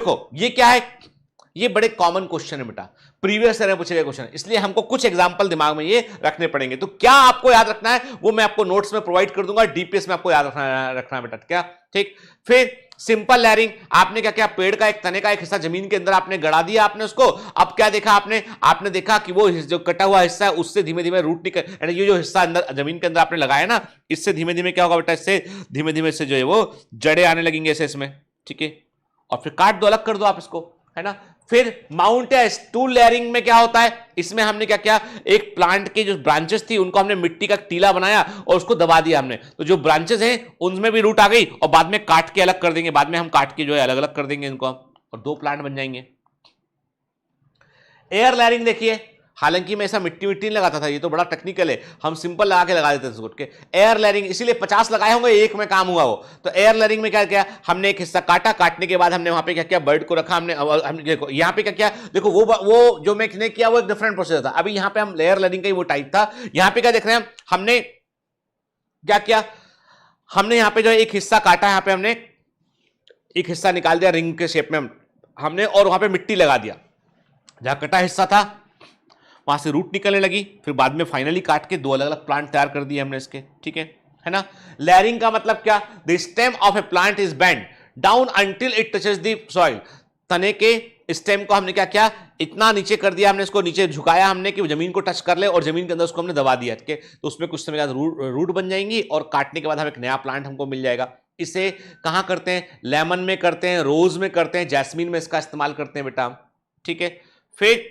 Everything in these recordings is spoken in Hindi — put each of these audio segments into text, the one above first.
देखो ये क्या है, ये बड़े कॉमन क्वेश्चन है बेटा, प्रीवियस ईयर में पूछे गए क्वेश्चन, इसलिए हमको कुछ एग्जांपल दिमाग में ये रखने पड़ेंगे। तो क्या आपको याद रखना है वो मैं आपको नोट्स में प्रोवाइड कर दूंगा, डीपीएस में आपको याद रखना है बेटा, क्या ठीक। फिर सिंपल लेयरिंग, आपने क्या किया, पेड़ का एक तने का एक हिस्सा जमीन के अंदर आपने गड़ा दिया आपने उसको, अब क्या देखा आपने देखा कि वो जो कटा हुआ हिस्सा है उससे धीमे धीमे रूट निकल, ये जो हिस्सा अंदर जमीन के अंदर आपने लगाया ना, इससे धीमे धीमे क्या होगा बेटा, इससे धीमे धीमे से जो है वो जड़ें आने लगेंगे ऐसे इसमें, ठीक है। और फिर काट दो, अलग कर दो आप इसको, है ना। फिर माउंट या स्टूल लेयरिंग में क्या होता है, इसमें हमने क्या किया, एक प्लांट की जो ब्रांचेस थी उनको हमने मिट्टी का टीला बनाया और उसको दबा दिया हमने, तो जो ब्रांचेस हैं उनमें भी रूट आ गई और बाद में काट के अलग कर देंगे, बाद में हम काट के जो है अलग अलग कर देंगे इनको और दो प्लांट बन जाएंगे। एयर लेयरिंग देखिए, हालांकि मैं ऐसा मिट्टी नहीं लगाता था, ये तो बड़ा टेक्निकल है, हम सिंपल लगा के लगा देते थे के एयर लेयरिंग, इसीलिए 50 लगाए होंगे, एक में काम हुआ वो। तो एयर लेयरिंग में क्या किया, हमने एक हिस्सा काटा, काटने के बाद हमने वहां पे क्या किया, बर्ड को रखा हमने देखो यहाँ पे क्या किया, देखो वो जो मैंने किया वो एक डिफरेंट प्रोसेस था, अभी यहाँ पे हम एयर लेयरिंग का ही वो टाइप था। यहाँ पे क्या देख रहे हैं, हमने क्या किया, हमने यहाँ पे जो एक हिस्सा काटा, यहाँ पे हमने एक हिस्सा निकाल दिया रिंग के शेप में हमने, और वहां पे मिट्टी लगा दिया, जहां कटा हिस्सा था वहां से रूट निकलने लगी, फिर बाद में फाइनली काट के दो अलग अलग प्लांट तैयार कर दिए हमने इसके, ठीक है ना। लेयरिंग का मतलब क्या, the stem of a plant is bend down until it touches the soil, तने के स्टेम को हमने क्या किया, इतना नीचे कर दिया हमने, इसको नीचे झुकाया हमने कि जमीन को टच कर ले और जमीन के अंदर उसको हमने दबा दिया, ठीक है। तो उसमें कुछ समय बाद रूट बन जाएंगी और काटने के बाद हमें एक नया प्लांट हमको मिल जाएगा। इसे कहां करते हैं, लेमन में करते हैं, रोज में करते हैं, जैस्मीन में इसका इस्तेमाल करते हैं बेटा, ठीक है। फिर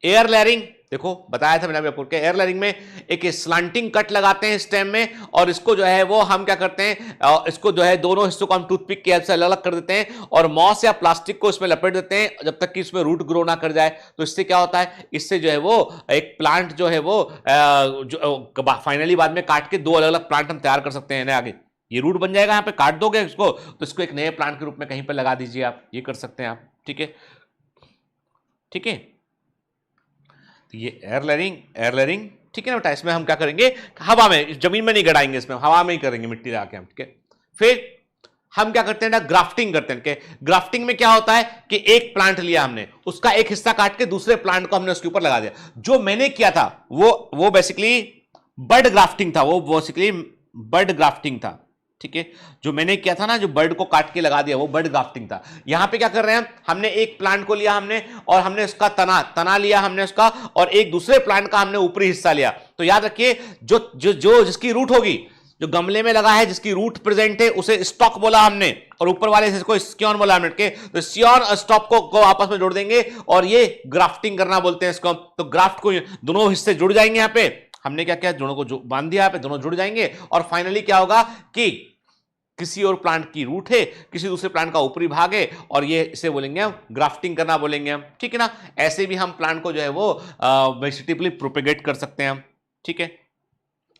एयर लेयरिंग, देखो बताया था मैंने आपको कि एयर लेयरिंग में एक स्लांटिंग कट लगाते हैं स्टेम में, और इसको जो है वो हम क्या करते हैं, इसको जो है दोनों हिस्सों को हम टूथपिक की हेल्प से अलग अलग कर देते हैं और मॉस या प्लास्टिक को इसमें लपेट देते हैं जब तक कि इसमें रूट ग्रो ना कर जाए। तो इससे क्या होता है, इससे जो है वो एक प्लांट जो है वो फाइनली बाद में काट के दो अलग अलग प्लांट हम तैयार कर सकते हैं। आगे ये रूट बन जाएगा, यहाँ पे काट दोगे इसको तो इसको एक नए प्लांट के रूप में कहीं पर लगा दीजिए आप, ये कर सकते हैं आप, ठीक है, ठीक है। तो ये एयर लेयरिंग ठीक है ना बेटा, इसमें हम क्या करेंगे, हवा में, जमीन में नहीं गड़ाएंगे, इसमें हवा में ही करेंगे मिट्टी लगा के हम, ठीक है। फिर हम क्या करते हैं ना, ग्राफ्टिंग करते हैं। ग्राफ्टिंग में क्या होता है कि एक प्लांट लिया हमने, उसका एक हिस्सा काट के दूसरे प्लांट को हमने उसके ऊपर लगा दिया। जो मैंने किया था वो बेसिकली बर्ड ग्राफ्टिंग था, वो बेसिकली बर्ड ग्राफ्टिंग था, ठीक है। जो मैंने किया था ना, जो बर्ड को काट के लगा दिया, वो बर्ड ग्राफ्टिंग था। यहां पे क्या कर रहे हैं, हमने एक प्लांट को लिया हमने और हमने उसका तना लिया हमने उसका, और एक दूसरे प्लांट का हमने ऊपरी हिस्सा लिया। तो याद रखिए, जो जिसकी रूट होगी, जो गमले में लगा है जिसकी रूट प्रेजेंट है, उसे स्टॉक बोला हमने, और ऊपर वाले को स्कियोन बोला हमने, के तो स्कियोन और स्टॉक को आपस में जोड़ देंगे और ये ग्राफ्टिंग करना बोलते हैं इसको। तो ग्राफ्ट को दोनों हिस्से जुड़ जाएंगे, यहाँ पे हमने क्या किया, दोनों को बांध दिया, यहाँ पे दोनों जुड़ जाएंगे और फाइनली क्या होगा कि किसी और प्लांट की रूट है, किसी दूसरे प्लांट का ऊपरी भाग है, और ये इसे बोलेंगे हम ग्राफ्टिंग करना बोलेंगे हम, ठीक है ना। ऐसे भी हम प्लांट को जो है वो वेजिटेटिवली प्रोपेगेट कर सकते हैं हम, ठीक है।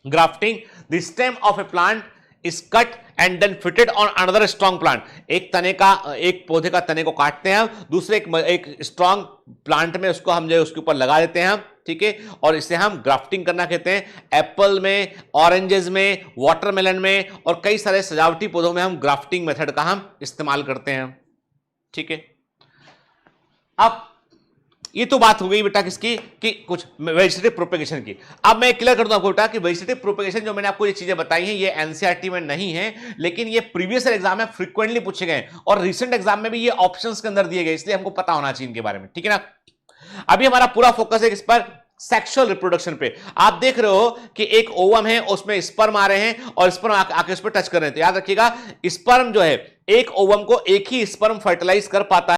Grafting, the stem of a plant is cut and then fitted on another strong plant. एक पौधे का तने को काटते हैं हम, दूसरे एक स्ट्रॉन्ग प्लांट में उसको हम जो है उसके ऊपर लगा देते हैं हम, ठीक है। और इसे हम ग्राफ्टिंग करना कहते हैं। एप्पल में, ऑरेंजेस में, वाटरमेलन में और कई सारे सजावटी पौधों में हम ग्राफ्टिंग मेथड का हम इस्तेमाल करते हैं, ठीक है। अब ये तो बात हो गई बेटा किसकी, कि कुछ वेजिटेटिव प्रोपेगेशन की। अब मैं क्लियर कर दूं आपको बेटा कि वेजिटेटिव प्रोपेगेशन जो मैंने आपको ये चीजें बताई हैं, ये एनसीईआरटी में नहीं है, लेकिन ये प्रीवियस एग्जाम में फ्रीक्वेंटली पूछे गए और रिसेंट एग्जाम में भी ये ऑप्शंस के अंदर दिए गए, इसलिए हमको पता होना चाहिए इनके बारे में, ठीक है ना। अभी हमारा पूरा फोकस है इस पर, सेक्सुअल रिप्रोडक्शन पे। आप देख रहे हो कि एक ओवम है, उसमें स्पर्म आ रहे हैं और स्पर्म आके उस पर टच कर रहे हैं। तो याद रखिएगा, स्पर्म जो है, एक ओवम को एक ही स्पर्म फर्टिलाइज कर पाता है।